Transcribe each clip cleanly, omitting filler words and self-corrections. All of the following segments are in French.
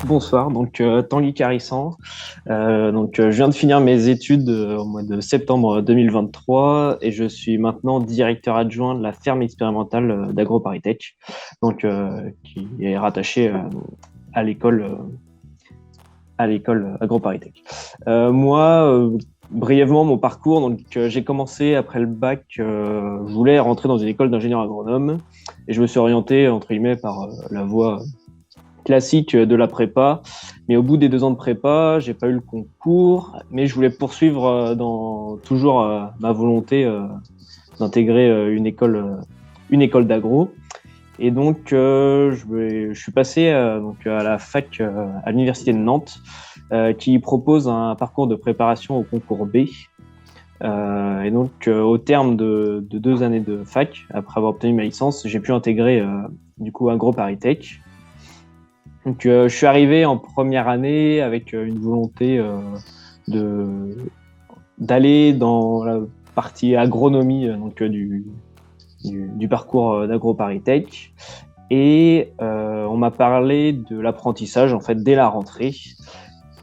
Bonsoir, Tanguy Carissant. Je viens de finir mes études au mois de septembre 2023 et je suis maintenant directeur adjoint de la ferme expérimentale d'AgroParisTech, qui est rattachée à l'école AgroParisTech. Brièvement, mon parcours, j'ai commencé après le bac, je voulais rentrer dans une école d'ingénieur agronome et je me suis orienté entre guillemets par la voie classique de la prépa. Mais au bout des 2 ans de prépa, j'ai pas eu le concours, mais je voulais poursuivre dans toujours ma volonté d'intégrer une école d'agro. Et je suis passé à la fac à l'université de Nantes, qui propose un parcours de préparation au concours B. Au terme de 2 années de fac, après avoir obtenu ma licence, j'ai pu intégrer AgroParisTech. Je suis arrivé en première année avec une volonté d'aller dans la partie agronomie du parcours d'AgroParisTech. Et on m'a parlé de l'apprentissage en fait dès la rentrée.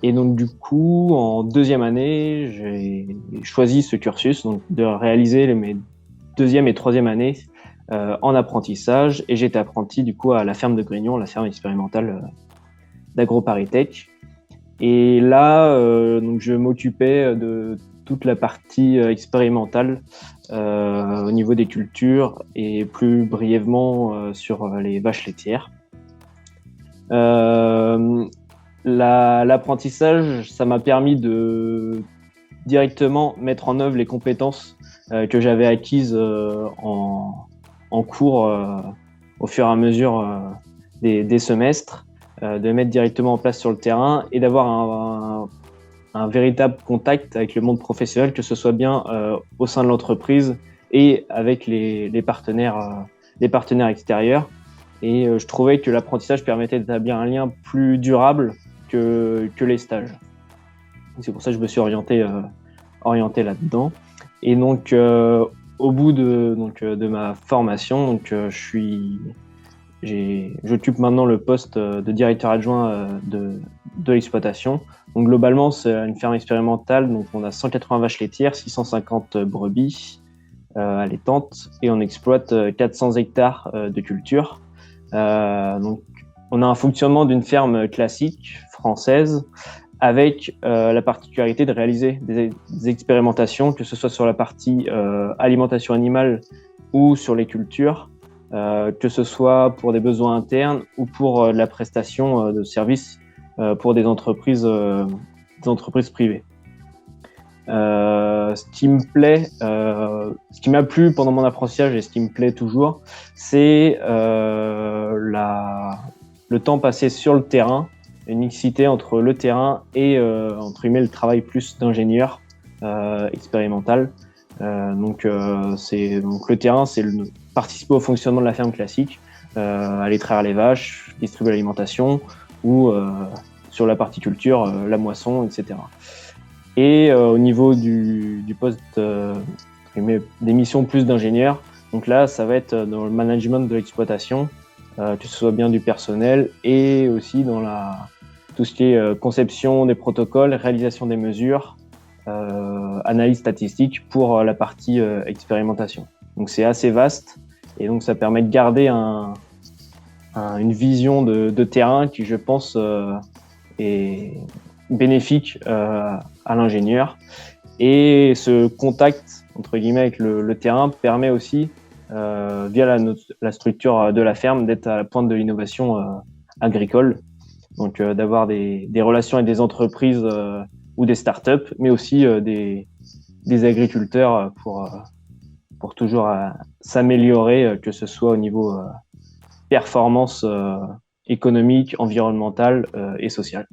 Et donc du coup, en 2e année, j'ai choisi ce cursus, donc de réaliser mes 2e et 3e années en apprentissage, et j'étais apprenti du coup à la ferme de Grignon, la ferme expérimentale d'AgroParisTech. Et là, je m'occupais de toute la partie expérimentale au niveau des cultures et plus brièvement sur les vaches laitières. L'apprentissage, ça m'a permis de directement mettre en œuvre les compétences que j'avais acquises en cours au fur et à mesure des semestres, de mettre directement en place sur le terrain et d'avoir un véritable contact avec le monde professionnel, que ce soit bien au sein de l'entreprise et avec les partenaires extérieurs. Et je trouvais que l'apprentissage permettait d'établir un lien plus durable que les stages. C'est pour ça que je me suis orienté là-dedans. Et au bout de ma formation, j'occupe maintenant le poste de directeur adjoint de l'exploitation. Donc globalement, c'est une ferme expérimentale. Donc on a 180 vaches laitières, 650 brebis allaitantes et on exploite 400 hectares de culture. On a un fonctionnement d'une ferme classique française avec la particularité de réaliser des expérimentations, que ce soit sur la partie alimentation animale ou sur les cultures, que ce soit pour des besoins internes ou pour la prestation de services pour des entreprises privées. Ce qui m'a plu pendant mon apprentissage et ce qui me plaît toujours, c'est le temps passé sur le terrain, une mixité entre le terrain et entre guillemets le travail plus d'ingénieur expérimental. Le terrain, c'est participer au fonctionnement de la ferme classique, aller traire les vaches, distribuer l'alimentation ou sur la partie culture, la moisson, etc. Et au niveau du poste des missions plus d'ingénieur, donc là, ça va être dans le management de l'exploitation, que ce soit bien du personnel et aussi dans tout ce qui est conception des protocoles, réalisation des mesures, analyse statistique pour la partie expérimentation. Donc c'est assez vaste et donc ça permet de garder une vision de terrain qui, je pense, est bénéfique à l'ingénieur. Et ce contact entre guillemets avec le terrain permet aussi, via la structure de la ferme, d'être à la pointe de l'innovation agricole. Donc d'avoir des relations avec des entreprises ou des startups, mais aussi des agriculteurs pour toujours s'améliorer, que ce soit au niveau performance économique, environnementale et sociale.